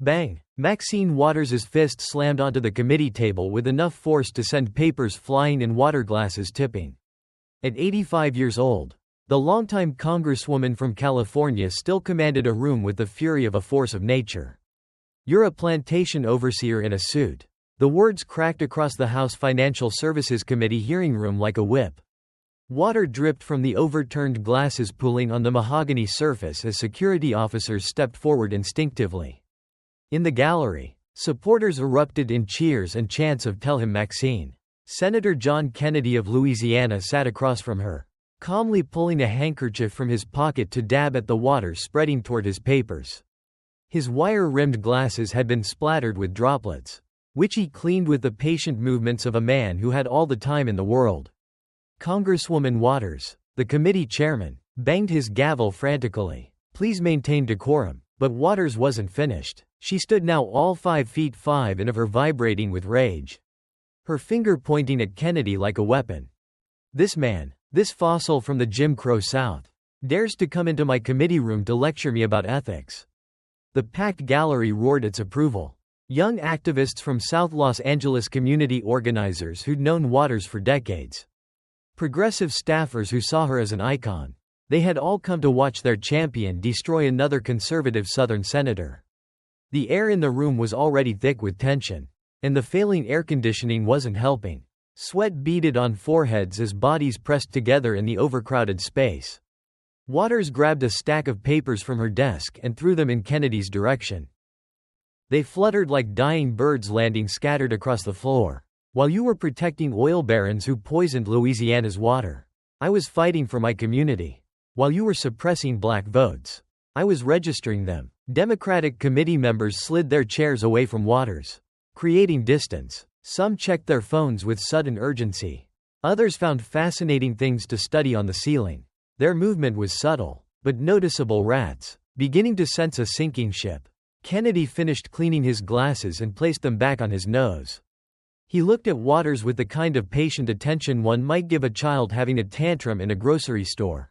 Bang! Maxine Waters's fist slammed onto the committee table with enough force to send papers flying and water glasses tipping. At 85 years old, the longtime congresswoman from California still commanded a room with the fury of a force of nature. "You're a plantation overseer in a suit." The words cracked across the House Financial Services Committee hearing room like a whip. Water dripped from the overturned glasses pooling on the mahogany surface as security officers stepped forward instinctively. In the gallery, supporters erupted in cheers and chants of "Tell him, Maxine." Senator John Kennedy of Louisiana sat across from her, calmly pulling a handkerchief from his pocket to dab at the water spreading toward his papers. His wire-rimmed glasses had been splattered with droplets, which he cleaned with the patient movements of a man who had all the time in the world. Congresswoman Waters, the committee chairman, banged his gavel frantically. "Please maintain decorum." But Waters wasn't finished. She stood now all 5 feet 5 and of her vibrating with rage, her finger pointing at Kennedy like a weapon. "This man, this fossil from the Jim Crow South, dares to come into my committee room to lecture me about ethics." The packed gallery roared its approval. Young activists from South Los Angeles, community organizers who'd known Waters for decades, progressive staffers who saw her as an icon. They had all come to watch their champion destroy another conservative Southern senator. The air in the room was already thick with tension, and the failing air conditioning wasn't helping. Sweat beaded on foreheads as bodies pressed together in the overcrowded space. Waters grabbed a stack of papers from her desk and threw them in Kennedy's direction. They fluttered like dying birds landing scattered across the floor. "While you were protecting oil barons who poisoned Louisiana's water, I was fighting for my community. While you were suppressing black votes, I was registering them." Democratic committee members slid their chairs away from Waters, creating distance. Some checked their phones with sudden urgency. Others found fascinating things to study on the ceiling. Their movement was subtle, but noticeable. Rats, beginning to sense a sinking ship. Kennedy finished cleaning his glasses and placed them back on his nose. He looked at Waters with the kind of patient attention one might give a child having a tantrum in a grocery store.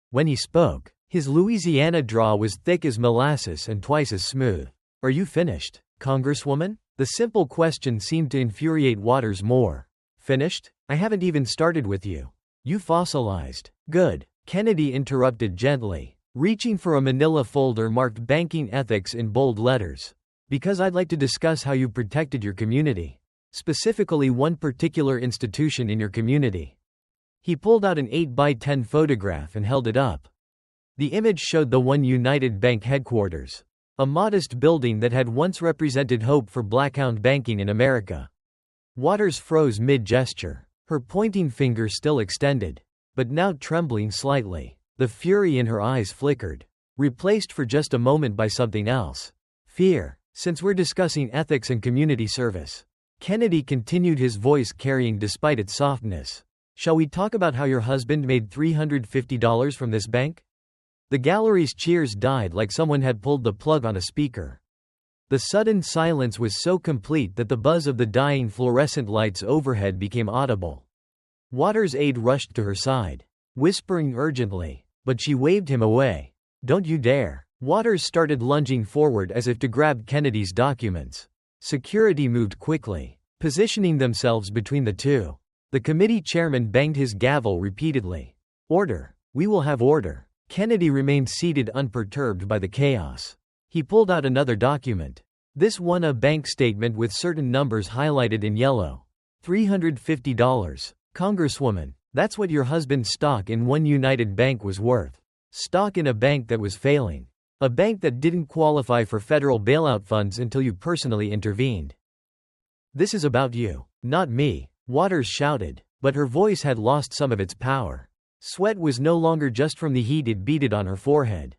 When he spoke, his Louisiana drawl was thick as molasses and twice as smooth. "Are you finished, Congresswoman?" The simple question seemed to infuriate Waters more. "Finished? I haven't even started with you. You fossilized." "Good," Kennedy interrupted gently, reaching for a manila folder marked "Banking Ethics" in bold letters. "Because I'd like to discuss how you protected your community. Specifically one particular institution in your community." He pulled out an 8x10 photograph and held it up. The image showed the One United Bank headquarters, a modest building that had once represented hope for black-owned banking in America. Waters froze mid-gesture, her pointing finger still extended, but now trembling slightly. The fury in her eyes flickered, replaced for just a moment by something else. Fear. "Since we're discussing ethics and community service," Kennedy continued, his voice carrying despite its softness, "shall we talk about how your husband made $350 from this bank?" The gallery's cheers died like someone had pulled the plug on a speaker. The sudden silence was so complete that the buzz of the dying fluorescent lights overhead became audible. Waters' aide rushed to her side, whispering urgently, but she waved him away. "Don't you dare." Waters started lunging forward as if to grab Kennedy's documents. Security moved quickly, positioning themselves between the two. The committee chairman banged his gavel repeatedly. "Order. We will have order." Kennedy remained seated, unperturbed by the chaos. He pulled out another document. This one a bank statement with certain numbers highlighted in yellow. $350. "Congresswoman, that's what your husband's stock in One United Bank was worth. Stock in a bank that was failing. A bank that didn't qualify for federal bailout funds until you personally intervened. This is about you, not me," Waters shouted, but her voice had lost some of its power. Sweat was no longer just from the heat it beaded on her forehead.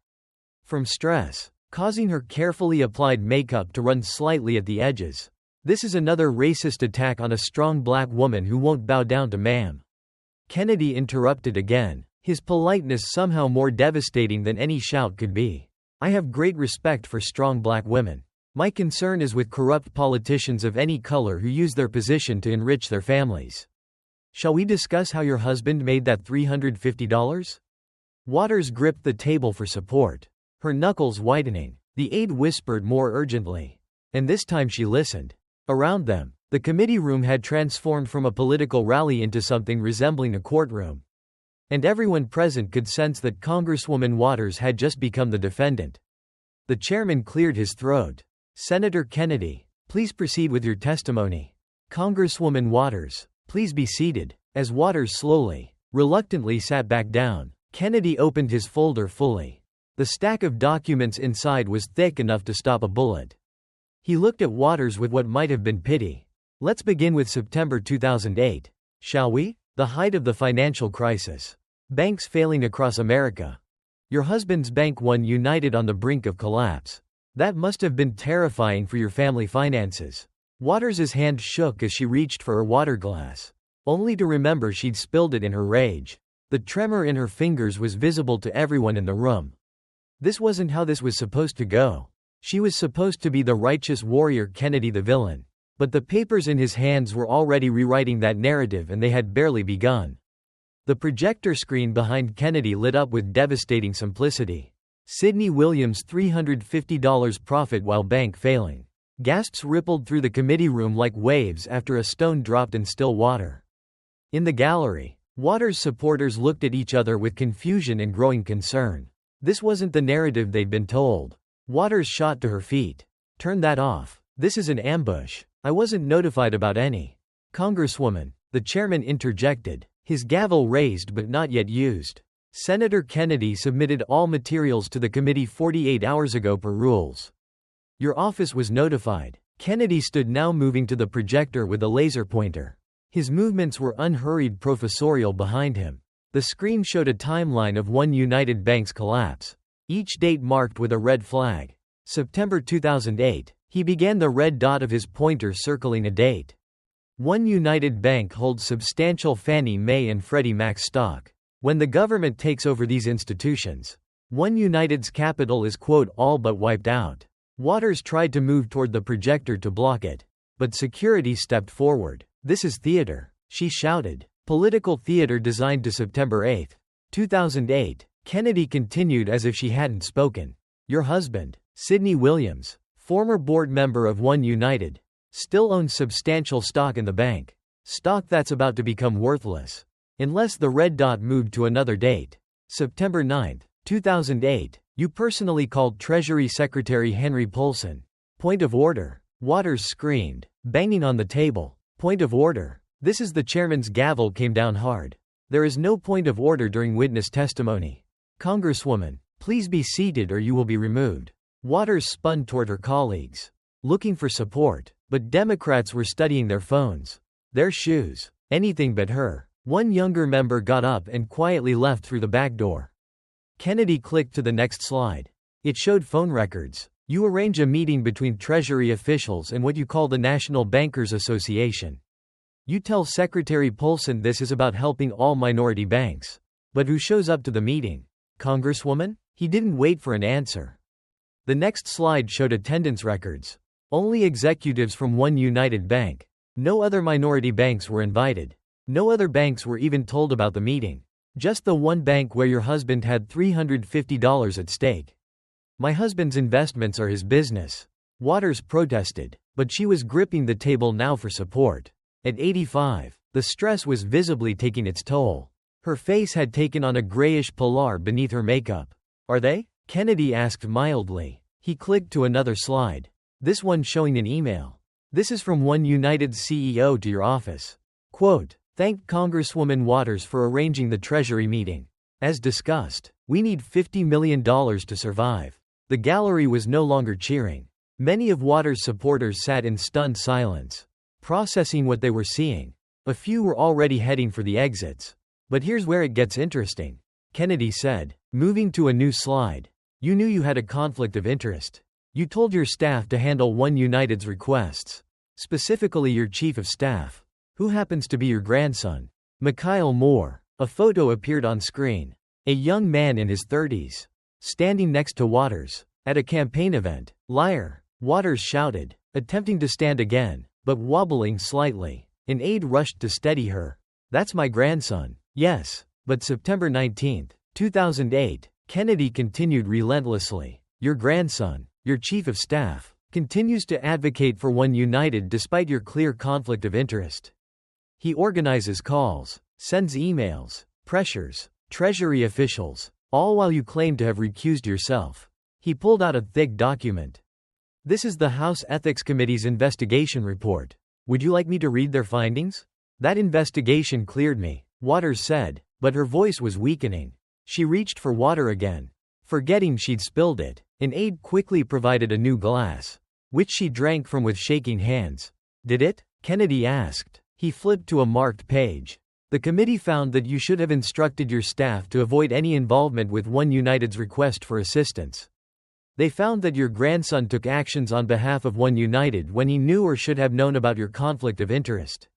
From stress, causing her carefully applied makeup to run slightly at the edges. "This is another racist attack on a strong black woman who won't bow down to ma'am." Kennedy interrupted again, his politeness somehow more devastating than any shout could be. "I have great respect for strong black women. My concern is with corrupt politicians of any color who use their position to enrich their families. Shall we discuss how your husband made that $350? Waters gripped the table for support, her knuckles whitening. The aide whispered more urgently. And this time she listened. Around them, the committee room had transformed from a political rally into something resembling a courtroom. And everyone present could sense that Congresswoman Waters had just become the defendant. The chairman cleared his throat. Senator Kennedy, please proceed with your testimony. Congresswoman Waters, please be seated. As Waters slowly, reluctantly sat back down, Kennedy opened his folder fully. The stack of documents inside was thick enough to stop a bullet. He looked at Waters with what might have been pity. Let's begin with September 2008, shall we? The height of the financial crisis. Banks failing across America. Your husband's bank One United on the brink of collapse. That must have been terrifying for your family finances. Waters's hand shook as she reached for her water glass, only to remember she'd spilled it in her rage. The tremor in her fingers was visible to everyone in the room. This wasn't how this was supposed to go. She was supposed to be the righteous warrior, Kennedy the villain. But the papers in his hands were already rewriting that narrative, and they had barely begun. The projector screen behind Kennedy lit up with devastating simplicity. Sidney Williams' $350 profit while bank failing. Gasps rippled through the committee room like waves after a stone dropped in still water. In the gallery, Waters' supporters looked at each other with confusion and growing concern. This wasn't the narrative they'd been told. Waters shot to her feet. Turn that off. This is an ambush. I wasn't notified about any. Congresswoman, the chairman interjected, his gavel raised but not yet used. Senator Kennedy submitted all materials to the committee 48 hours ago per rules. Your office was notified. Kennedy stood now, moving to the projector with a laser pointer. His movements were unhurried, professorial behind him. The screen showed a timeline of One United Bank's collapse, each date marked with a red flag. September 2008. He began the red dot of his pointer circling a date. One United Bank holds substantial Fannie Mae and Freddie Mac stock. When the government takes over these institutions, One United's capital is, quote, all but wiped out. Waters tried to move toward the projector to block it, but security stepped forward. This is theater, she shouted. Political theater designed to September 8, 2008. Kennedy continued as if she hadn't spoken. Your husband, Sidney Williams, former board member of One United, still owns substantial stock in the bank. Stock that's about to become worthless. Unless the red dot moved to another date. September 9, 2008. You personally called Treasury Secretary Henry Paulson. Point of order. Waters screamed, banging on the table. Point of order. This is the chairman's gavel came down hard. There is no point of order during witness testimony. Congresswoman, please be seated or you will be removed. Waters spun toward her colleagues, looking for support, but Democrats were studying their phones, their shoes, anything but her. One younger member got up and quietly left through the back door. Kennedy clicked to the next slide. It showed phone records. You arrange a meeting between Treasury officials and what you call the National Bankers Association. You tell Secretary Paulson this is about helping all minority banks. But who shows up to the meeting? Congresswoman? He didn't wait for an answer. The next slide showed attendance records. Only executives from One United Bank. No other minority banks were invited. No other banks were even told about the meeting. Just the one bank where your husband had $350 at stake. My husband's investments are his business. Waters protested, but she was gripping the table now for support. At 85, the stress was visibly taking its toll. Her face had taken on a grayish pallor beneath her makeup. Are they? Kennedy asked mildly. He clicked to another slide. This one showing an email. This is from One United's CEO to your office. Quote, thank Congresswoman Waters for arranging the Treasury meeting. As discussed, we need $50 million to survive. The gallery was no longer cheering. Many of Waters' supporters sat in stunned silence, processing what they were seeing. A few were already heading for the exits. But here's where it gets interesting, Kennedy said, moving to a new slide. You knew you had a conflict of interest. You told your staff to handle One United's requests. Specifically your chief of staff, who happens to be your grandson, Mikhail Moore. A photo appeared on screen. A young man in his 30s, standing next to Waters, at a campaign event. Liar, Waters shouted, attempting to stand again, but wobbling slightly. An aide rushed to steady her. That's my grandson. Yes, but September 19, 2008, Kennedy continued relentlessly. Your grandson. Your chief of staff continues to advocate for One United despite your clear conflict of interest. He organizes calls, sends emails, pressures Treasury officials, all while you claim to have recused yourself. He pulled out a thick document. This is the House Ethics Committee's investigation report. Would you like me to read their findings? That investigation cleared me, Waters said, but her voice was weakening. She reached for water again, forgetting she'd spilled it. An aide quickly provided a new glass, which she drank from with shaking hands. Did it? Kennedy asked. He flipped to a marked page. The committee found that you should have instructed your staff to avoid any involvement with One United's request for assistance. They found that your grandson took actions on behalf of One United when he knew or should have known about your conflict of interest.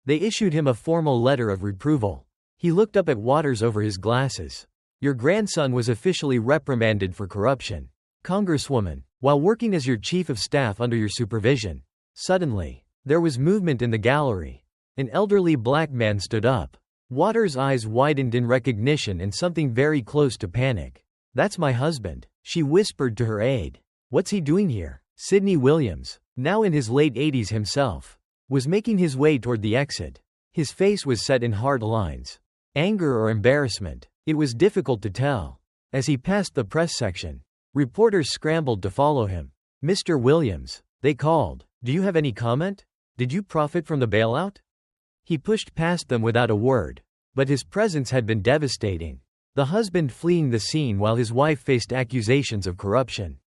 They issued him a formal letter of reproval. He looked up at Waters over his glasses. Your grandson was officially reprimanded for corruption. Congresswoman, while working as your chief of staff under your supervision. Suddenly, there was movement in the gallery. An elderly black man stood up. Waters' eyes widened in recognition and something very close to panic. That's my husband, she whispered to her aide. What's he doing here? Sidney Williams, now in his late 80s himself, was making his way toward the exit. His face was set in hard lines. Anger or embarrassment, it was difficult to tell. As he passed the press section, reporters scrambled to follow him. Mr. Williams, they called. Do you have any comment? Did you profit from the bailout? He pushed past them without a word, but his presence had been devastating. The husband fleeing the scene while his wife faced accusations of corruption.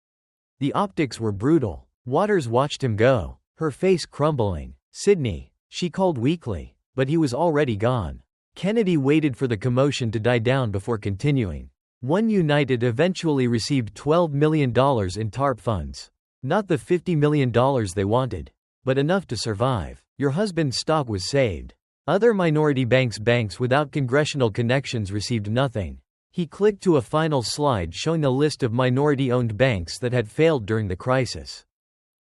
The optics were brutal. Waters watched him go, her face crumbling. Sidney, she called weakly, but he was already gone. Kennedy waited for the commotion to die down before continuing. One United eventually received $12 million in TARP funds. Not the $50 million they wanted, but enough to survive. Your husband's stock was saved. Other minority banks without congressional connections received nothing. He clicked to a final slide showing a list of minority-owned banks that had failed during the crisis.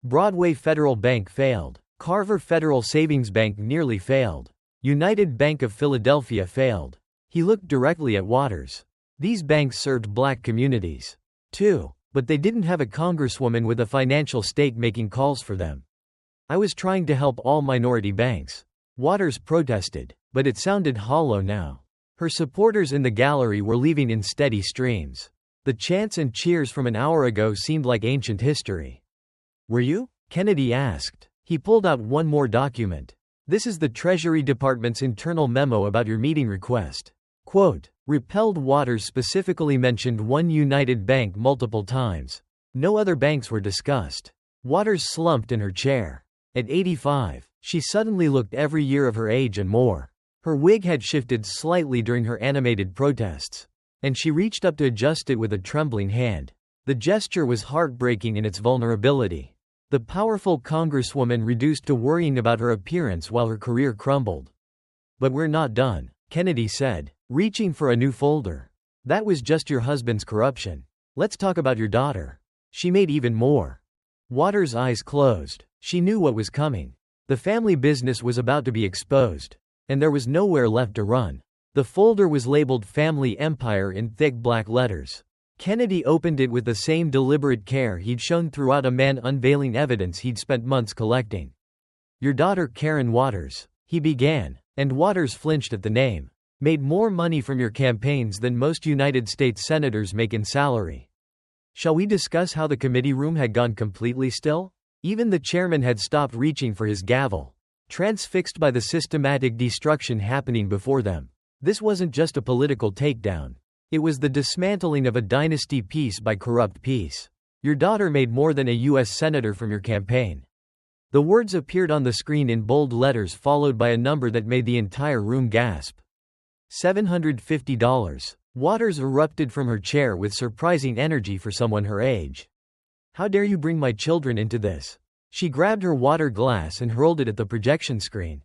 Broadway Federal Bank failed. Carver Federal Savings Bank nearly failed. United Bank of Philadelphia failed. He looked directly at Waters. These banks served black communities, too, but they didn't have a congresswoman with a financial stake making calls for them. I was trying to help all minority banks. Waters protested, but it sounded hollow now. Her supporters in the gallery were leaving in steady streams. The chants and cheers from an hour ago seemed like ancient history. Were you? Kennedy asked. He pulled out one more document. This is the Treasury Department's internal memo about your meeting request. Quote, repelled. Waters specifically mentioned One United Bank multiple times. No other banks were discussed. Waters slumped in her chair. At 85, she suddenly looked every year of her age and more. Her wig had shifted slightly during her animated protests, and she reached up to adjust it with a trembling hand. The gesture was heartbreaking in its vulnerability. The powerful congresswoman reduced to worrying about her appearance while her career crumbled. But we're not done, Kennedy said, reaching for a new folder. That was just your husband's corruption. Let's talk about your daughter. She made even more. Waters' eyes closed. She knew what was coming. The family business was about to be exposed, and there was nowhere left to run. The folder was labeled Family Empire in thick black letters. Kennedy opened it with the same deliberate care he'd shown throughout a man unveiling evidence he'd spent months collecting. Your daughter Karen Waters, he began, and Waters flinched at the name. Made more money from your campaigns than most United States senators make in salary. Shall we discuss how the committee room had gone completely still? Even the chairman had stopped reaching for his gavel, transfixed by the systematic destruction happening before them. This wasn't just a political takedown. It was the dismantling of a dynasty piece by corrupt piece. Your daughter made more than a U.S. senator from your campaign. The words appeared on the screen in bold letters followed by a number that made the entire room gasp. $750. Waters erupted from her chair with surprising energy for someone her age. How dare you bring my children into this? She grabbed her water glass and hurled it at the projection screen.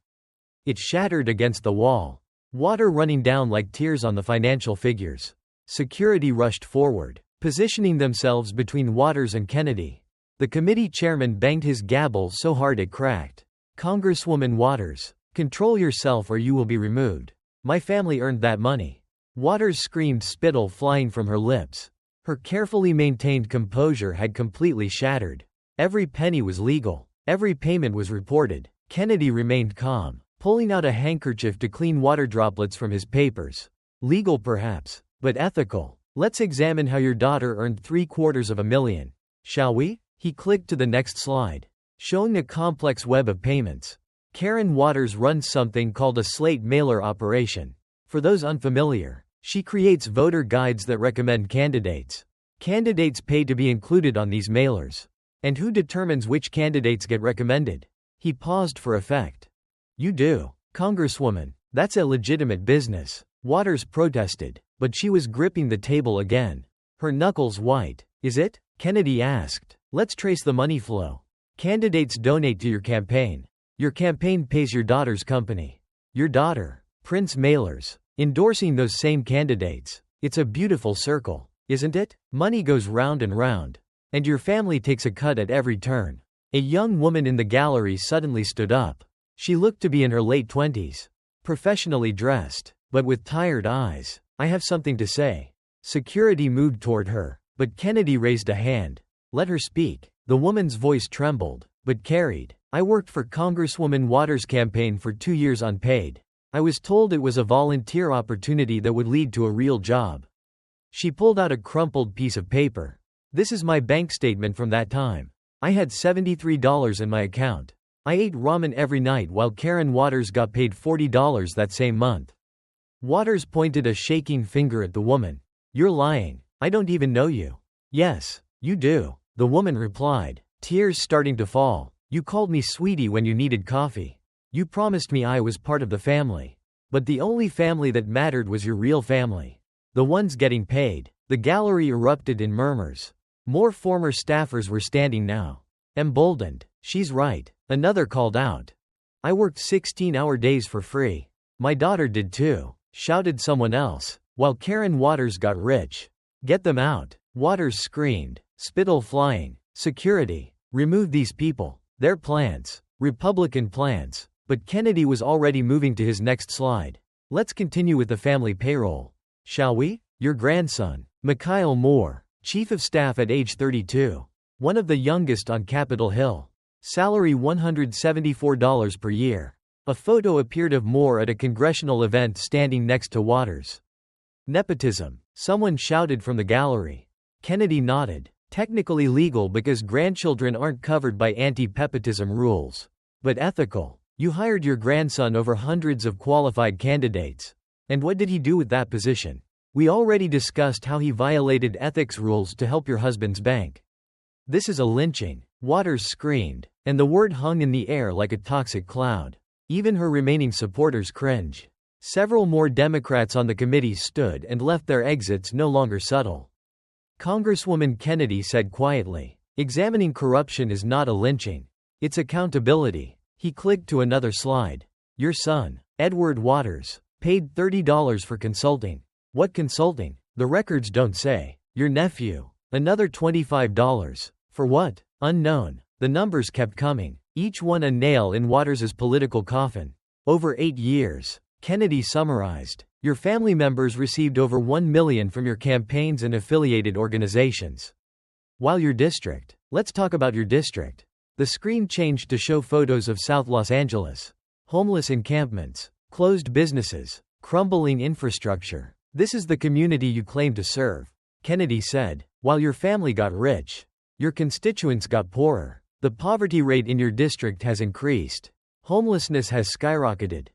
It shattered against the wall, water running down like tears on the financial figures. Security rushed forward, positioning themselves between Waters and Kennedy. The committee chairman banged his gavel so hard it cracked. Congresswoman Waters, control yourself or you will be removed. My family earned that money. Waters screamed, spittle flying from her lips. Her carefully maintained composure had completely shattered. Every penny was legal. Every payment was reported. Kennedy remained calm, pulling out a handkerchief to clean water droplets from his papers. Legal perhaps, but ethical. Let's examine how your daughter earned $750,000, shall we? He clicked to the next slide, showing a complex web of payments. Karen Waters runs something called a slate mailer operation. For those unfamiliar, she creates voter guides that recommend candidates. Candidates pay to be included on these mailers. And who determines which candidates get recommended? He paused for effect. You do, Congresswoman. That's a legitimate business. Waters protested, but she was gripping the table again. Her knuckles white. Is it? Kennedy asked. Let's trace the money flow. Candidates donate to your campaign. Your campaign pays your daughter's company. Your daughter, Prince mailers, endorsing those same candidates. It's a beautiful circle, isn't it? Money goes round and round. And your family takes a cut at every turn. A young woman in the gallery suddenly stood up. She looked to be in her late 20s. Professionally dressed, but with tired eyes. I have something to say. Security moved toward her, but Kennedy raised a hand. Let her speak. The woman's voice trembled, but carried. I worked for Congresswoman Waters' campaign for 2 years unpaid. I was told it was a volunteer opportunity that would lead to a real job. She pulled out a crumpled piece of paper. This is my bank statement from that time. I had $73 in my account. I ate ramen every night while Karen Waters got paid $40 that same month. Waters pointed a shaking finger at the woman. You're lying. I don't even know you. Yes, you do, the woman replied, tears starting to fall. You called me sweetie when you needed coffee. You promised me I was part of the family. But the only family that mattered was your real family. The ones getting paid. The gallery erupted in murmurs. More former staffers were standing now. Emboldened. She's right, another called out. I worked 16-hour days for free. My daughter did too, shouted someone else, while Karen Waters got rich. Get them out, Waters screamed, spittle flying. Security. Remove these people. Their plans. Republican plans. But Kennedy was already moving to his next slide. Let's continue with the family payroll. Shall we? Your grandson, Mikhail Moore, chief of staff at age 32. One of the youngest on Capitol Hill. Salary $174 per year. A photo appeared of Moore at a congressional event standing next to Waters. Nepotism. Someone shouted from the gallery. Kennedy nodded. Technically legal because grandchildren aren't covered by anti-nepotism rules. But ethical. You hired your grandson over hundreds of qualified candidates. And what did he do with that position? We already discussed how he violated ethics rules to help your husband's bank. This is a lynching, Waters screamed, and the word hung in the air like a toxic cloud. Even her remaining supporters cringe. Several more Democrats on the committee stood and left their exits no longer subtle. Congresswoman Kennedy said quietly, examining corruption is not a lynching. It's accountability. He clicked to another slide. Your son, Edward Waters, paid $30 for consulting. What consulting? The records don't say. Your nephew, another $25. For what? Unknown. The numbers kept coming, each one a nail in Waters' political coffin. Over 8 years, Kennedy summarized. Your family members received over $1 million from your campaigns and affiliated organizations. While your district. Let's talk about your district. The screen changed to show photos of South Los Angeles. Homeless encampments, closed businesses, crumbling infrastructure. This is the community you claim to serve. Kennedy said, while your family got rich, your constituents got poorer. The poverty rate in your district has increased. Homelessness has skyrocketed.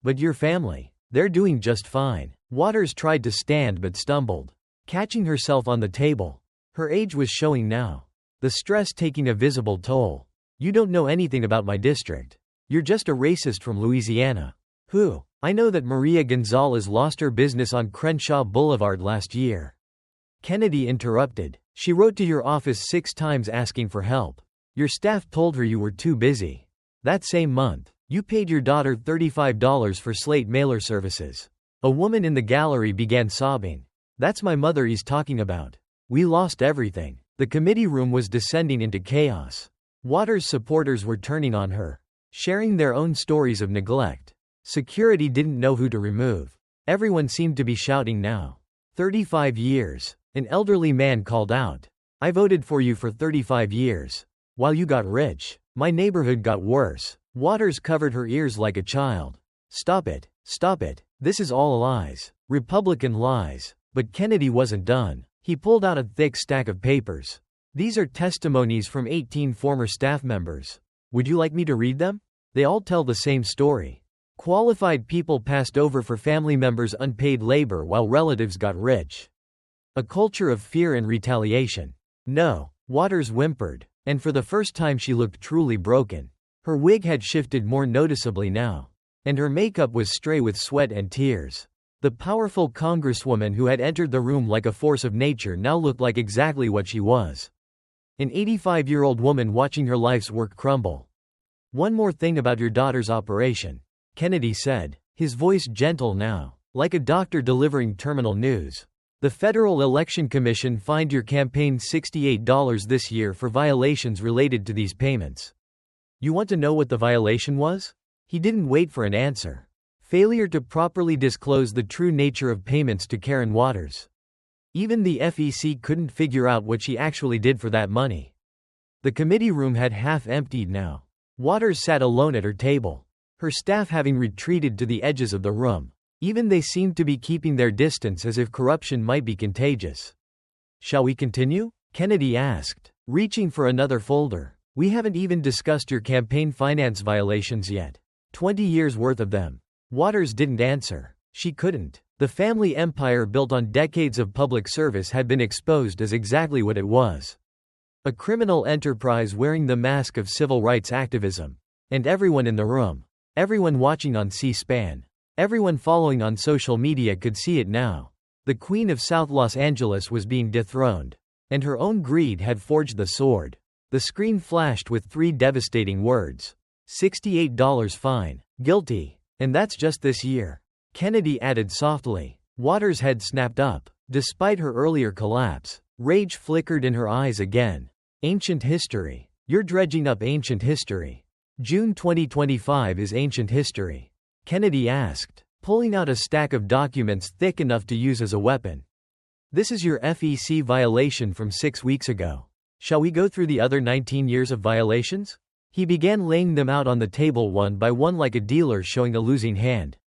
But your family, they're doing just fine. Waters tried to stand but stumbled, catching herself on the table. Her age was showing now. The stress taking a visible toll. You don't know anything about my district. You're just a racist from Louisiana. Who? I know that Maria Gonzalez lost her business on Crenshaw Boulevard last year. Kennedy interrupted. She wrote to your office 6 times asking for help. Your staff told her you were too busy. That same month, you paid your daughter $35 for slate mailer services. A woman in the gallery began sobbing. That's my mother he's talking about. We lost everything. The committee room was descending into chaos. Waters' supporters were turning on her, sharing their own stories of neglect. Security didn't know who to remove. Everyone seemed to be shouting now. 35 years. An elderly man called out. I voted for you for 35 years. While you got rich, my neighborhood got worse. Waters covered her ears like a child. Stop it. Stop it. This is all lies. Republican lies. But Kennedy wasn't done. He pulled out a thick stack of papers. These are testimonies from 18 former staff members. Would you like me to read them? They all tell the same story. Qualified people passed over for family members' unpaid labor while relatives got rich. A culture of fear and retaliation. No, Waters whimpered, and for the first time she looked truly broken. Her wig had shifted more noticeably now, and her makeup was stray with sweat and tears. The powerful congresswoman who had entered the room like a force of nature now looked like exactly what she was. An 85-year-old woman watching her life's work crumble. One more thing about your daughter's operation, Kennedy said, his voice gentle now, like a doctor delivering terminal news. The Federal Election Commission fined your campaign $68 this year for violations related to these payments. You want to know what the violation was? He didn't wait for an answer. Failure to properly disclose the true nature of payments to Karen Waters. Even the FEC couldn't figure out what she actually did for that money. The committee room had half emptied now. Waters sat alone at her table, her staff having retreated to the edges of the room. Even they seemed to be keeping their distance as if corruption might be contagious. Shall we continue? Kennedy asked, reaching for another folder. We haven't even discussed your campaign finance violations yet. 20 years worth of them. Waters didn't answer. She couldn't. The family empire built on decades of public service had been exposed as exactly what it was. A criminal enterprise wearing the mask of civil rights activism. And everyone in the room, everyone watching on C-SPAN, everyone following on social media could see it now. The Queen of South Los Angeles was being dethroned. And her own greed had forged the sword. The screen flashed with 3 devastating words. $68 fine. Guilty. And that's just this year. Kennedy added softly. Waters' head snapped up. Despite her earlier collapse, rage flickered in her eyes again. Ancient history. You're dredging up ancient history. June 2025 is ancient history. Kennedy asked, pulling out a stack of documents thick enough to use as a weapon. This is your FEC violation from 6 weeks ago. Shall we go through the other 19 years of violations? He began laying them out on the table one by one like a dealer showing a losing hand.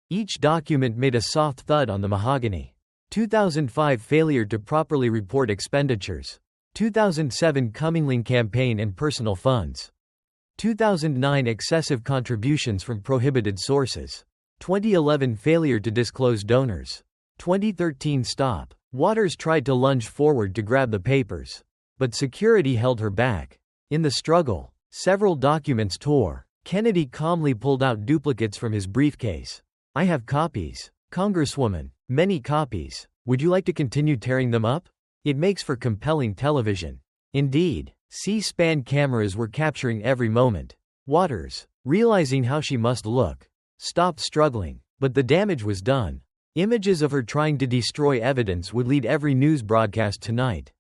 Each document made a soft thud on the mahogany. 2005 failure to properly report expenditures. 2007 Cummingling campaign and personal funds. 2009 excessive contributions from prohibited sources. 2011 failure to disclose donors. 2013 stop. Waters tried to lunge forward to grab the papers, but security held her back. In the struggle, several documents tore. Kennedy calmly pulled out duplicates from his briefcase. I have copies, Congresswoman, many copies. Would you like to continue tearing them up? It makes for compelling television. Indeed, C-SPAN cameras were capturing every moment. Waters, realizing how she must look, stopped struggling, but the damage was done. Images of her trying to destroy evidence would lead every news broadcast tonight.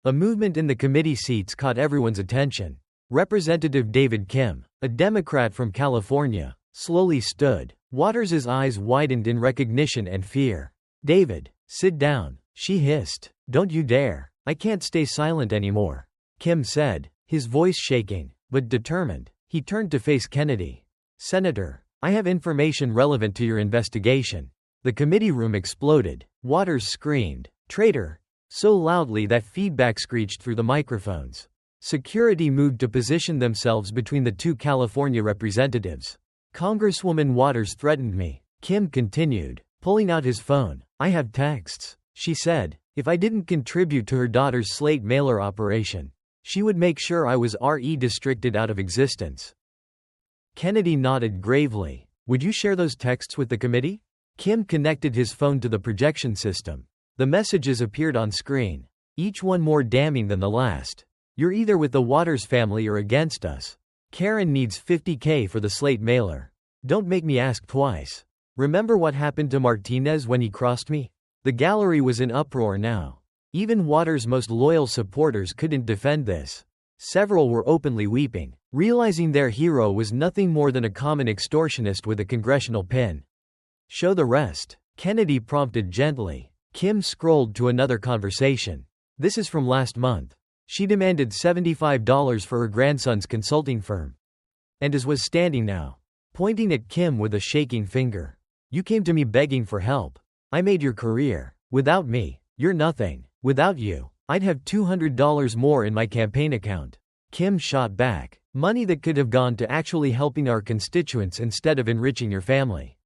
A movement in the committee seats caught everyone's attention. Representative David Kim, a Democrat from California, slowly stood. Waters' eyes widened in recognition and fear. David, sit down, she hissed. Don't you dare. I can't stay silent anymore. Kim said, his voice shaking, but determined. He turned to face Kennedy. Senator, I have information relevant to your investigation. The committee room exploded. Waters screamed, traitor, so loudly that feedback screeched through the microphones. Security moved to position themselves between the 2 California representatives. Congresswoman Waters threatened me, Kim continued, pulling out his phone. I have texts, she said. If I didn't contribute to her daughter's slate mailer operation, she would make sure I was re-districted out of existence. Kennedy nodded gravely. Would you share those texts with the committee? Kim connected his phone to the projection system. The messages appeared on screen, each one more damning than the last. You're either with the Waters family or against us. Karen needs $50K for the slate mailer. Don't make me ask twice. Remember what happened to Martinez when he crossed me? The gallery was in uproar now. Even Waters' most loyal supporters couldn't defend this. Several were openly weeping, realizing their hero was nothing more than a common extortionist with a congressional pin. Show the rest, Kennedy prompted gently. Kim scrolled to another conversation. This is from last month. She demanded $75 for her grandson's consulting firm. And was standing now, pointing at Kim with a shaking finger. You came to me begging for help. I made your career. Without me, you're nothing. Without you, I'd have $200 more in my campaign account. Kim shot back. Money that could have gone to actually helping our constituents instead of enriching your family.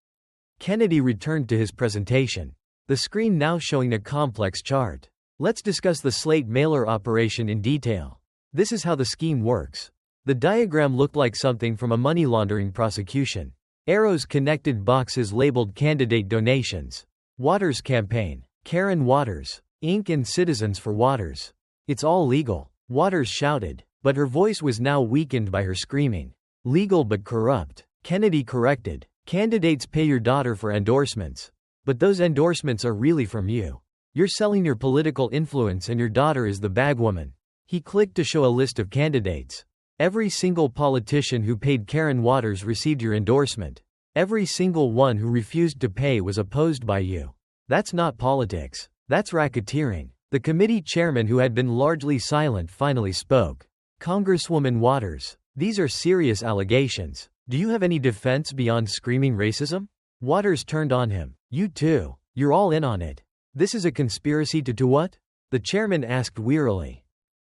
Kennedy returned to his presentation. The screen now showing a complex chart. Let's discuss the slate mailer operation in detail. This is how the scheme works. The diagram looked like something from a money laundering prosecution. Arrows connected boxes labeled candidate donations. Waters campaign. Karen Waters, Inc. and Citizens for Waters. It's all legal, Waters shouted, but her voice was now weakened by her screaming. Legal but corrupt. Kennedy corrected. Candidates pay your daughter for endorsements. But those endorsements are really from you. You're selling your political influence and your daughter is the bagwoman. He clicked to show a list of candidates. Every single politician who paid Karen Waters received your endorsement. Every single one who refused to pay was opposed by you. That's not politics. That's racketeering. The committee chairman, who had been largely silent, finally spoke. Congresswoman Waters, these are serious allegations. Do you have any defense beyond screaming racism? Waters turned on him. You too. You're all in on it. This is a conspiracy to what? The chairman asked wearily.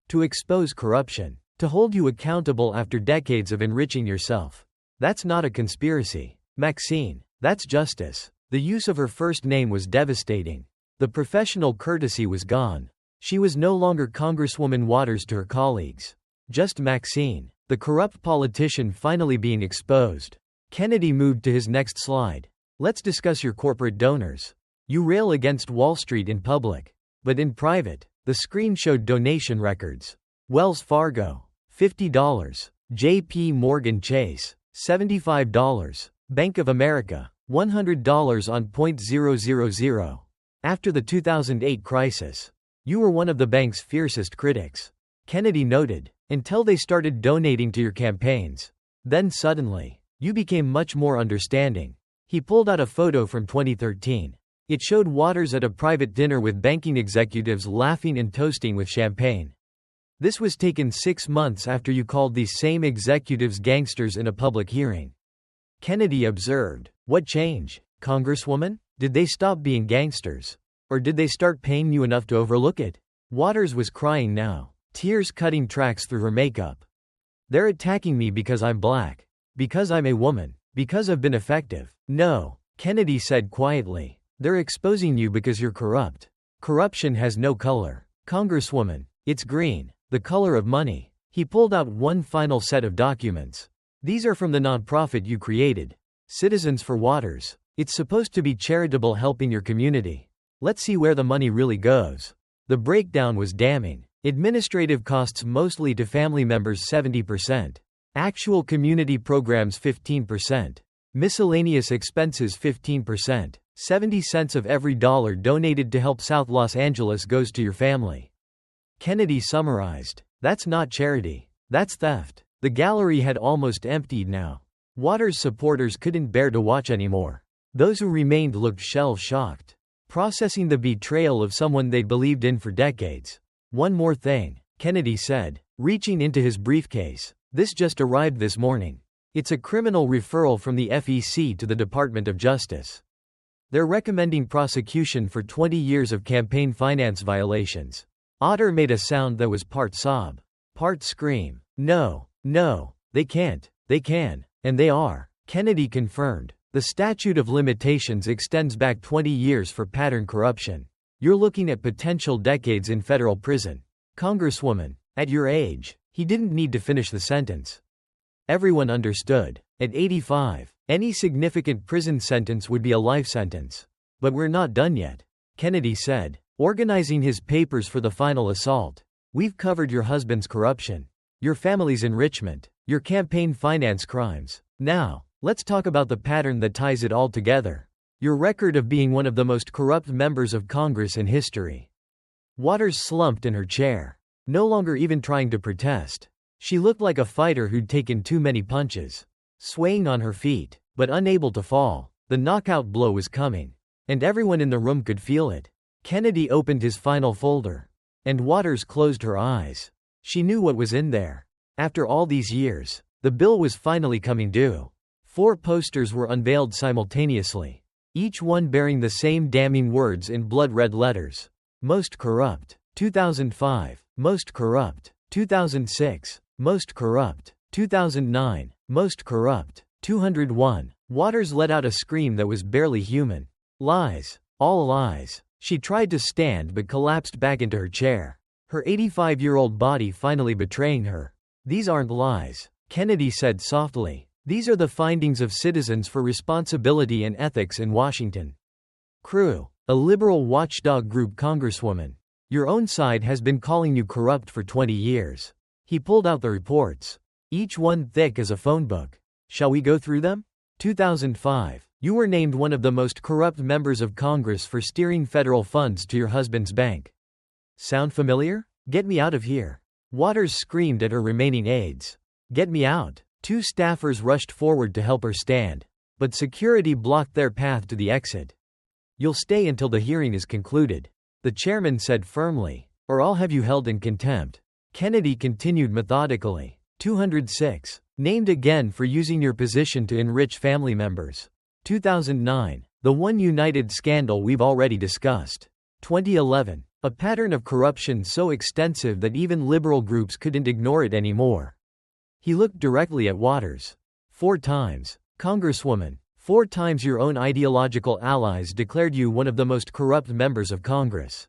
To expose corruption. To hold you accountable after decades of enriching yourself. That's not a conspiracy. Maxine. That's justice. The use of her first name was devastating. The professional courtesy was gone. She was no longer Congresswoman Waters to her colleagues. Just Maxine, the corrupt politician finally being exposed. Kennedy moved to his next slide. Let's discuss your corporate donors. You rail against Wall Street in public. But in private, the screen showed donation records. Wells Fargo, $50. J.P. Morgan Chase, $75. Bank of America, $100 on .000. After the 2008 crisis, you were one of the bank's fiercest critics. Kennedy noted, until they started donating to your campaigns. Then suddenly, you became much more understanding. He pulled out a photo from 2013. It showed Waters at a private dinner with banking executives laughing and toasting with champagne. This was taken 6 months after you called these same executives gangsters in a public hearing. Kennedy observed, what change, Congresswoman? Did they stop being gangsters? Or did they start paying you enough to overlook it? Waters was crying now, tears cutting tracks through her makeup. They're attacking me because I'm black. Because I'm a woman. Because I've been effective. No, Kennedy said quietly. They're exposing you because you're corrupt. Corruption has no color. Congresswoman, it's green, the color of money. He pulled out one final set of documents. These are from the nonprofit you created. Citizens for Waters. It's supposed to be charitable, helping your community. Let's see where the money really goes. The breakdown was damning. Administrative costs mostly to family members 70%. Actual community programs 15%. Miscellaneous expenses 15%. 70 cents of every dollar donated to help South Los Angeles goes to your family. Kennedy summarized. That's not charity. That's theft. The gallery had almost emptied now. Waters' supporters couldn't bear to watch anymore. Those who remained looked shell-shocked. Processing the betrayal of someone they'd believed in for decades. One more thing, Kennedy said, reaching into his briefcase. This just arrived this morning. It's a criminal referral from the FEC to the Department of Justice. They're recommending prosecution for 20 years of campaign finance violations. Otter made a sound that was part sob, part scream. No, they can't, they can, and they are. Kennedy confirmed. The statute of limitations extends back 20 years for pattern corruption. You're looking at potential decades in federal prison. Congresswoman, at your age, he didn't need to finish the sentence. Everyone understood. At 85, any significant prison sentence would be a life sentence. But we're not done yet, Kennedy said, organizing his papers for the final assault. We've covered your husband's corruption, your family's enrichment, your campaign finance crimes. Now, let's talk about the pattern that ties it all together. Your record of being one of the most corrupt members of Congress in history. Waters slumped in her chair, no longer even trying to protest. She looked like a fighter who'd taken too many punches. Swaying on her feet, but unable to fall, the knockout blow was coming. And everyone in the room could feel it. Kennedy opened his final folder. And Waters closed her eyes. She knew what was in there. After all these years, the bill was finally coming due. 4 posters were unveiled simultaneously, each one bearing the same damning words in blood-red letters. Most corrupt. 2005. Most corrupt. 2006. Most corrupt. 2009. Most corrupt. 201. Waters let out a scream that was barely human. Lies. All lies. She tried to stand but collapsed back into her chair, her 85-year-old body finally betraying her. These aren't lies, Kennedy said softly. These are the findings of Citizens for Responsibility and Ethics in Washington. Crew, a liberal watchdog group congresswoman. Your own side has been calling you corrupt for 20 years. He pulled out the reports, each one thick as a phone book. Shall we go through them? 2005. You were named one of the most corrupt members of Congress for steering federal funds to your husband's bank. Sound familiar? Get me out of here. Waters screamed at her remaining aides. Get me out. 2 staffers rushed forward to help her stand, but security blocked their path to the exit. You'll stay until the hearing is concluded, the chairman said firmly, or I'll have you held in contempt. Kennedy continued methodically. 206. Named again for using your position to enrich family members. 2009. The One United scandal we've already discussed. 2011. A pattern of corruption so extensive that even liberal groups couldn't ignore it anymore. He looked directly at Waters. 4 times. Congresswoman. 4 times your own ideological allies declared you one of the most corrupt members of Congress.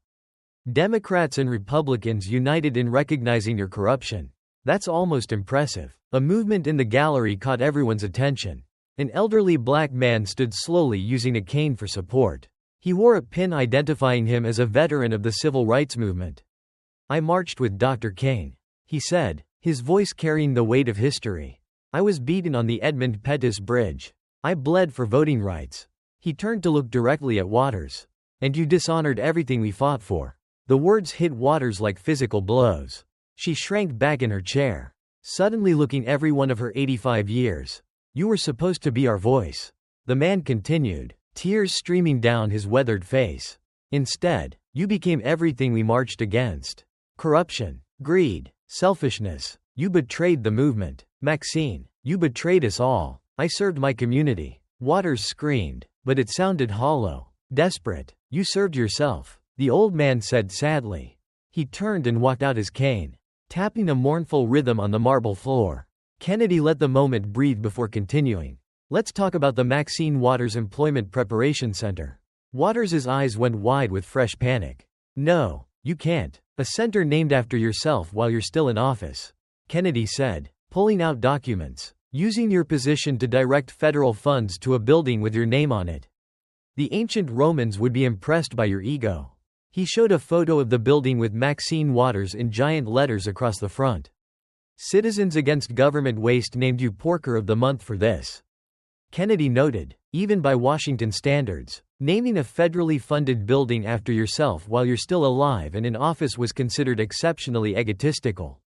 Democrats and Republicans united in recognizing your corruption. That's almost impressive. A movement in the gallery caught everyone's attention. An elderly black man stood slowly using a cane for support. He wore a pin identifying him as a veteran of the civil rights movement. I marched with Dr. King, he said, his voice carrying the weight of history. I was beaten on the Edmund Pettus Bridge. I bled for voting rights. He turned to look directly at Waters. And you dishonored everything we fought for. The words hit Waters like physical blows. She shrank back in her chair, suddenly looking every one of her 85 years. You were supposed to be our voice. The man continued, tears streaming down his weathered face. Instead, you became everything we marched against. Corruption, greed, selfishness. You betrayed the movement. Maxine, you betrayed us all. I served my community. Waters screamed, but it sounded hollow, desperate. You served yourself, the old man said sadly. He turned and walked out his cane, tapping a mournful rhythm on the marble floor. Kennedy let the moment breathe before continuing. Let's talk about the Maxine Waters Employment Preparation Center. Waters' eyes went wide with fresh panic. No, you can't. A center named after yourself while you're still in office, Kennedy said, pulling out documents. Using your position to direct federal funds to a building with your name on it. The ancient Romans would be impressed by your ego. He showed a photo of the building with Maxine Waters in giant letters across the front. Citizens Against Government Waste named you Porker of the Month for this. Kennedy noted, even by Washington standards, naming a federally funded building after yourself while you're still alive and in office was considered exceptionally egotistical.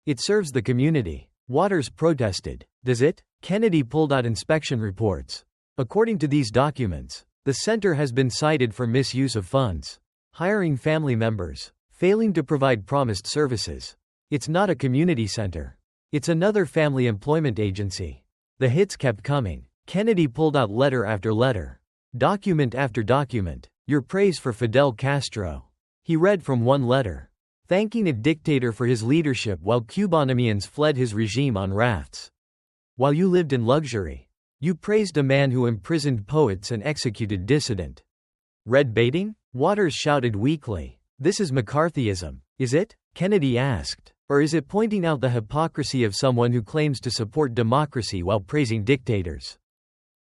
It serves the community. Waters protested. Does it? Kennedy pulled out inspection reports. According to these documents, the center has been cited for misuse of funds, hiring family members, failing to provide promised services. It's not a community center. It's another family employment agency. The hits kept coming. Kennedy pulled out letter after letter, document after document. Your praise for Fidel Castro. He read from one letter, thanking a dictator for his leadership while Cubanians fled his regime on rafts. While you lived in luxury, you praised a man who imprisoned poets and executed dissident. Red baiting? Waters shouted weakly. This is McCarthyism, is it? Kennedy asked. Or is it pointing out the hypocrisy of someone who claims to support democracy while praising dictators?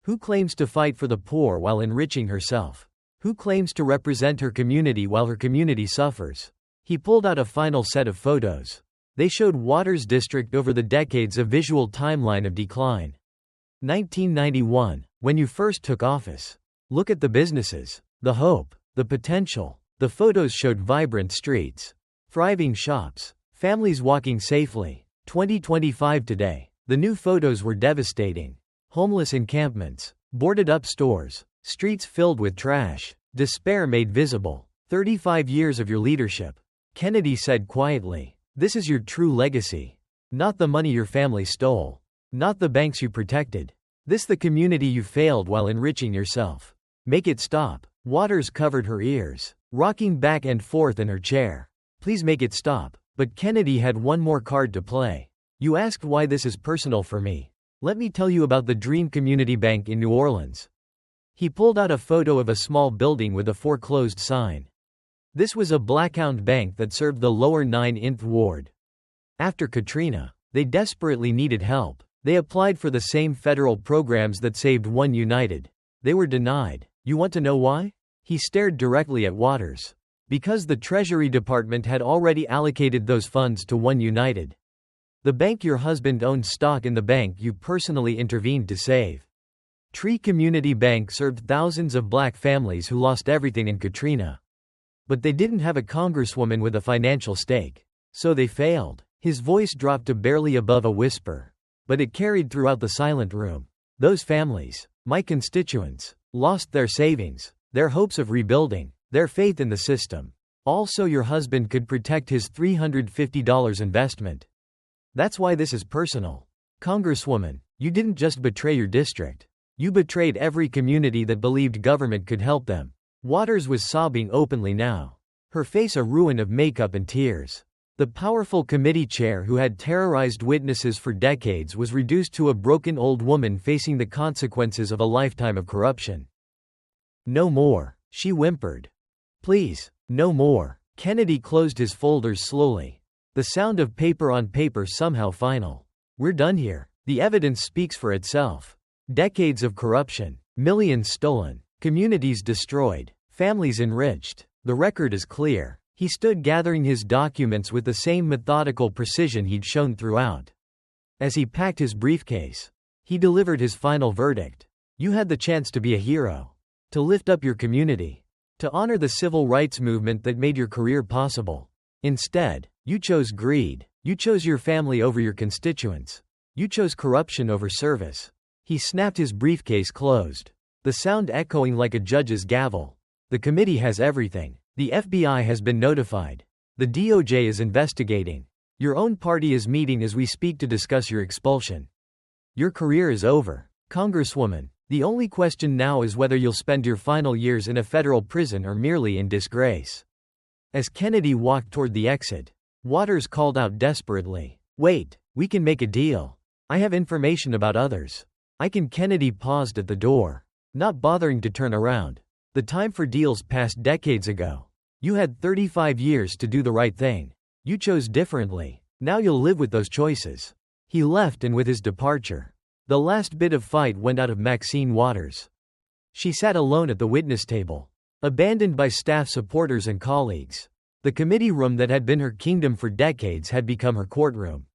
Who claims to fight for the poor while enriching herself? Who claims to represent her community while her community suffers? He pulled out a final set of photos. They showed Waters' district over the decades, a visual timeline of decline. 1991, when you first took office. Look at the businesses, the hope, the potential. The photos showed vibrant streets, thriving shops, families walking safely. 2025 today. The new photos were devastating. Homeless encampments, boarded up stores, streets filled with trash, despair made visible. 35 years of your leadership. Kennedy said quietly. This is your true legacy. Not the money your family stole. Not the banks you protected. This the community you failed while enriching yourself. Make it stop. Waters covered her ears, rocking back and forth in her chair. Please make it stop. But Kennedy had one more card to play. You asked why this is personal for me. Let me tell you about the Dream Community Bank in New Orleans. He pulled out a photo of a small building with a foreclosed sign. This was a black-owned bank that served the lower 9th Ward. After Katrina, they desperately needed help. They applied for the same federal programs that saved One United. They were denied. You want to know why? He stared directly at Waters. Because the Treasury Department had already allocated those funds to One United. The bank your husband owned stock in the bank you personally intervened to save. Tree Community Bank served thousands of black families who lost everything in Katrina. But they didn't have a congresswoman with a financial stake. So they failed. His voice dropped to barely above a whisper. But it carried throughout the silent room. Those families, my constituents, lost their savings, their hopes of rebuilding, their faith in the system. All so your husband could protect his $350 investment. That's why this is personal. Congresswoman, you didn't just betray your district. You betrayed every community that believed government could help them. Waters was sobbing openly now. Her face a ruin of makeup and tears. The powerful committee chair who had terrorized witnesses for decades was reduced to a broken old woman facing the consequences of a lifetime of corruption. No more, she whimpered. Please, no more. Kennedy closed his folders slowly. The sound of paper on paper somehow final. We're done here. The evidence speaks for itself. Decades of corruption, millions stolen, communities destroyed, families enriched. The record is clear. He stood gathering his documents with the same methodical precision he'd shown throughout. As he packed his briefcase, he delivered his final verdict. You had the chance to be a hero. To lift up your community. To honor the civil rights movement that made your career possible. Instead, you chose greed. You chose your family over your constituents. You chose corruption over service. He snapped his briefcase closed. The sound echoing like a judge's gavel. The committee has everything. The FBI has been notified. The DOJ is investigating. Your own party is meeting as we speak to discuss your expulsion. Your career is over. Congresswoman, the only question now is whether you'll spend your final years in a federal prison or merely in disgrace. As Kennedy walked toward the exit, Waters called out desperately. Wait, we can make a deal. I have information about others. Kennedy paused at the door, not bothering to turn around. The time for deals passed decades ago. You had 35 years to do the right thing. You chose differently. Now you'll live with those choices. He left, and with his departure, the last bit of fight went out of Maxine Waters. She sat alone at the witness table, abandoned by staff, supporters, and colleagues. The committee room that had been her kingdom for decades had become her courtroom.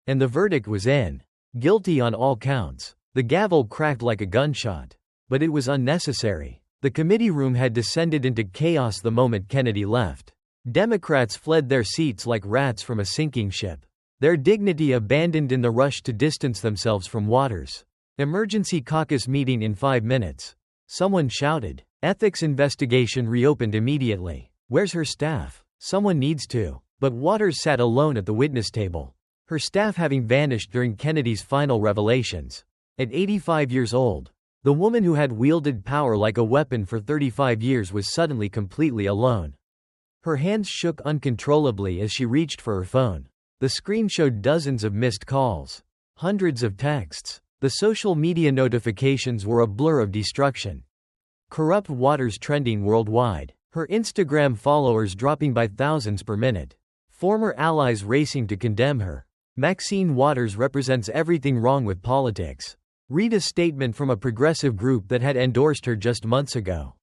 And the verdict was in. Guilty on all counts. The gavel cracked like a gunshot. But it was unnecessary. The committee room had descended into chaos the moment Kennedy left. Democrats fled their seats like rats from a sinking ship. Their dignity abandoned in the rush to distance themselves from Waters. Emergency caucus meeting in 5 minutes. Someone shouted. Ethics investigation reopened immediately. Where's her staff? Someone needs to. But Waters sat alone at the witness table. Her staff having vanished during Kennedy's final revelations. At 85 years old, the woman who had wielded power like a weapon for 35 years was suddenly completely alone. Her hands shook uncontrollably as she reached for her phone. The screen showed dozens of missed calls, hundreds of texts. The social media notifications were a blur of destruction. Corrupt Waters trending worldwide. Her Instagram followers dropping by thousands per minute. Former allies racing to condemn her. Maxine Waters represents everything wrong with politics. Read a statement from a progressive group that had endorsed her just months ago.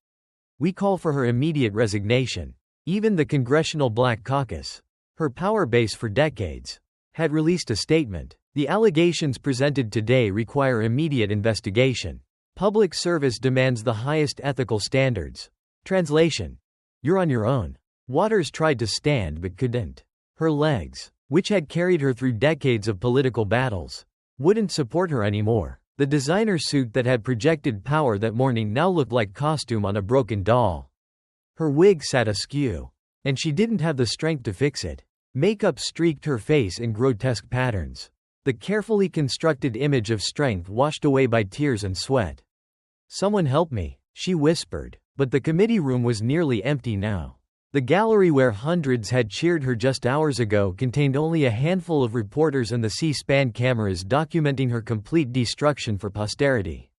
We call for her immediate resignation. Even the Congressional Black Caucus, her power base for decades, had released a statement. The allegations presented today require immediate investigation. Public service demands the highest ethical standards. Translation. You're on your own. Waters tried to stand but couldn't. Her legs, which had carried her through decades of political battles, wouldn't support her anymore. The designer suit that had projected power that morning now looked like costume on a broken doll. Her wig sat askew, and she didn't have the strength to fix it. Makeup streaked her face in grotesque patterns. The carefully constructed image of strength washed away by tears and sweat. "Someone help me," she whispered, but the committee room was nearly empty now. The gallery where hundreds had cheered her just hours ago contained only a handful of reporters and the C-SPAN cameras documenting her complete destruction for posterity.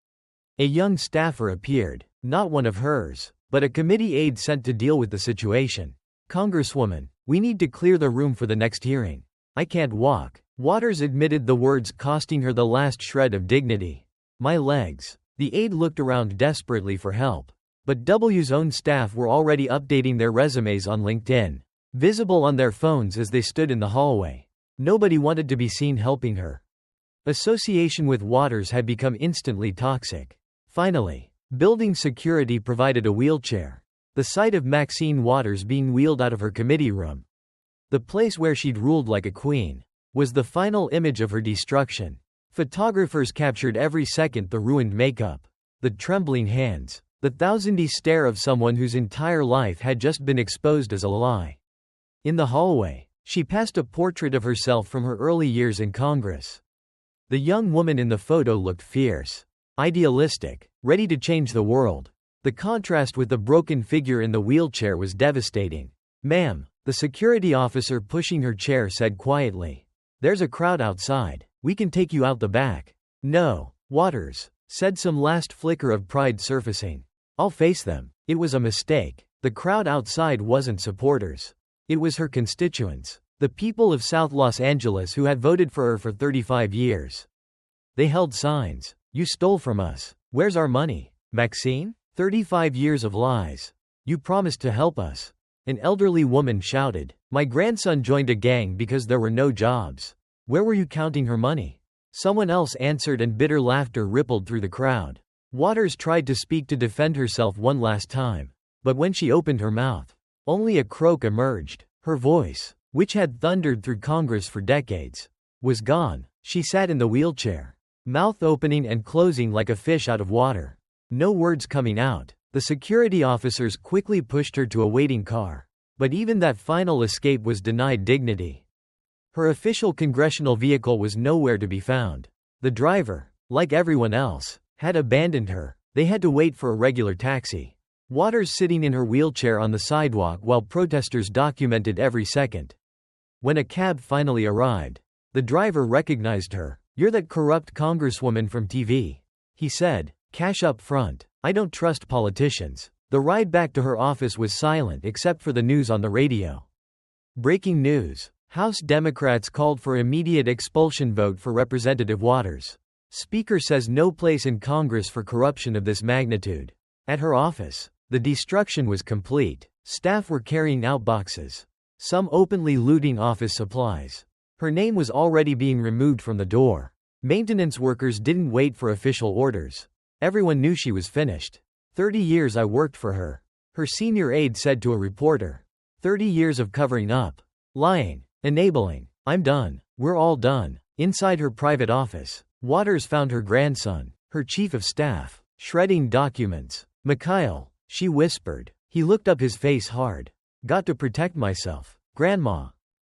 A young staffer appeared, not one of hers, but a committee aide sent to deal with the situation. "Congresswoman, we need to clear the room for the next hearing. I can't walk." Waters admitted the words costing her the last shred of dignity. "My legs." The aide looked around desperately for help. But W's own staff were already updating their resumes on LinkedIn, visible on their phones as they stood in the hallway. Nobody wanted to be seen helping her. Association with Waters had become instantly toxic. Finally, building security provided a wheelchair. The sight of Maxine Waters being wheeled out of her committee room, the place where she'd ruled like a queen, was the final image of her destruction. Photographers captured every second: the ruined makeup, the trembling hands, the thousand-y stare of someone whose entire life had just been exposed as a lie. In the hallway, she passed a portrait of herself from her early years in Congress. The young woman in the photo looked fierce, idealistic, ready to change the world. The contrast with the broken figure in the wheelchair was devastating. "Ma'am," the security officer pushing her chair said quietly, "there's a crowd outside. We can take you out the back." "No," Waters said, some last flicker of pride surfacing. "I'll face them." It was a mistake. The crowd outside wasn't supporters. It was her constituents, the people of South Los Angeles who had voted for her for 35 years. They held signs. "You stole from us. Where's our money? Maxine? 35 years of lies. You promised to help us." An elderly woman shouted, "My grandson joined a gang because there were no jobs. Where were you counting her money?" Someone else answered, and bitter laughter rippled through the crowd. Waters tried to speak to defend herself one last time. But when she opened her mouth, only a croak emerged. Her voice, which had thundered through Congress for decades, was gone. She sat in the wheelchair, mouth opening and closing like a fish out of water. No words coming out. The security officers quickly pushed her to a waiting car. But even that final escape was denied dignity. Her official congressional vehicle was nowhere to be found. The driver, like everyone else, had abandoned her. They had to wait for a regular taxi. Waters sitting in her wheelchair on the sidewalk while protesters documented every second. When a cab finally arrived, the driver recognized her. "You're that corrupt congresswoman from TV," he said. "Cash up front. I don't trust politicians." The ride back to her office was silent except for the news on the radio. Breaking news. House Democrats called for immediate expulsion vote for Representative Waters. Speaker says no place in Congress for corruption of this magnitude. At her office, the destruction was complete. Staff were carrying out boxes, some openly looting office supplies. Her name was already being removed from the door. Maintenance workers didn't wait for official orders. Everyone knew she was finished. 30 years I worked for her, her senior aide said to a reporter. 30 years of covering up, lying, enabling. I'm done. We're all done. Inside her private office, Waters found her grandson, her chief of staff, shredding documents. "Mikhail," she whispered. He looked up, his face hard. "Got to protect myself. Grandma.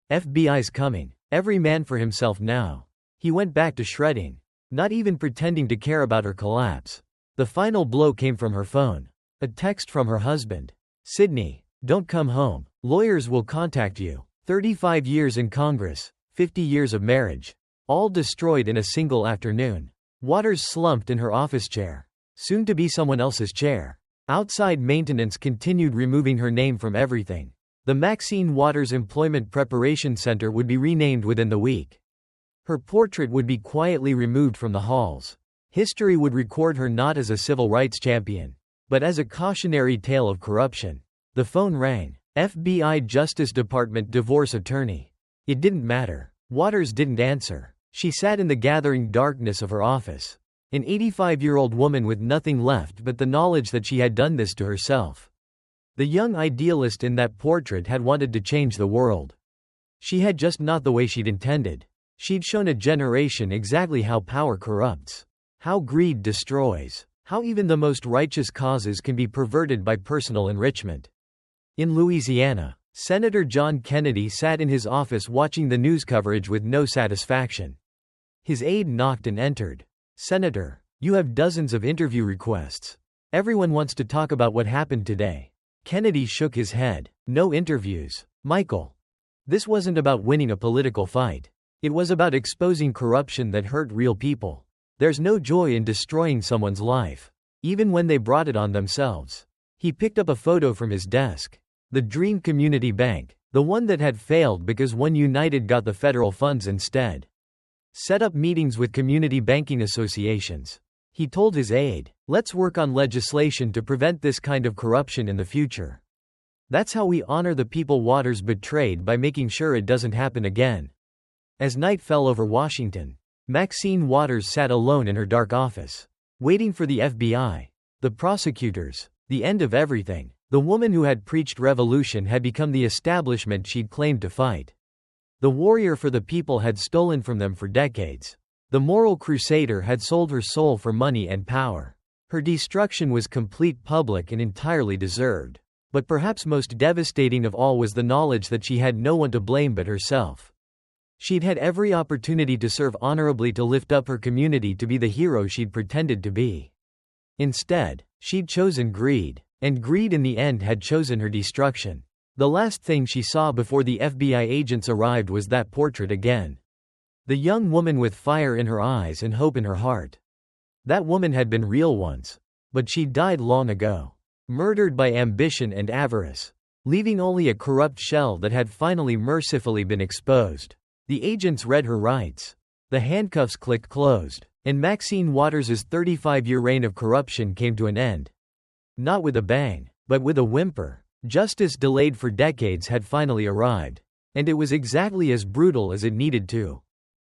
FBI's coming. Every man for himself now." He went back to shredding, not even pretending to care about her collapse. The final blow came from her phone. A text from her husband. "Sydney, don't come home. Lawyers will contact you." 35 years in Congress, 50 years of marriage, all destroyed in a single afternoon. Waters slumped in her office chair, soon to be someone else's chair. Outside maintenance continued removing her name from everything. The Maxine Waters Employment Preparation Center would be renamed within the week. Her portrait would be quietly removed from the halls. History would record her not as a civil rights champion, but as a cautionary tale of corruption. The phone rang. FBI Justice Department divorce attorney. It didn't matter. Waters didn't answer. She sat in the gathering darkness of her office. An 85-year-old woman with nothing left but the knowledge that she had done this to herself. The young idealist in that portrait had wanted to change the world. She had just not the way she'd intended. She'd shown a generation exactly how power corrupts, how greed destroys, how even the most righteous causes can be perverted by personal enrichment. In Louisiana, Senator John Kennedy sat in his office watching the news coverage with no satisfaction. His aide knocked and entered. "Senator, you have dozens of interview requests. Everyone wants to talk about what happened today." Kennedy shook his head. "No interviews, Michael. This wasn't about winning a political fight. It was about exposing corruption that hurt real people. There's no joy in destroying someone's life, even when they brought it on themselves." He picked up a photo from his desk. The Dream Community Bank, the one that had failed because One United got the federal funds instead. Set up meetings with community banking associations. He told his aide, "Let's work on legislation to prevent this kind of corruption in the future. That's how we honor the people Waters betrayed, by making sure it doesn't happen again." As night fell over Washington, Maxine Waters sat alone in her dark office, waiting for the FBI, the prosecutors, the end of everything. The woman who had preached revolution had become the establishment she'd claimed to fight. The warrior for the people had stolen from them for decades. The moral crusader had sold her soul for money and power. Her destruction was complete, public, and entirely deserved. But perhaps most devastating of all was the knowledge that she had no one to blame but herself. She'd had every opportunity to serve honorably, to lift up her community, to be the hero she'd pretended to be. Instead, she'd chosen greed, and greed in the end had chosen her destruction. The last thing she saw before the FBI agents arrived was that portrait again. The young woman with fire in her eyes and hope in her heart. That woman had been real once. But she died long ago. Murdered by ambition and avarice. Leaving only a corrupt shell that had finally mercifully been exposed. The agents read her rights. The handcuffs clicked closed. And Maxine Waters' 35-year reign of corruption came to an end. Not with a bang, but with a whimper. Justice delayed for decades had finally arrived. And it was exactly as brutal as it needed to.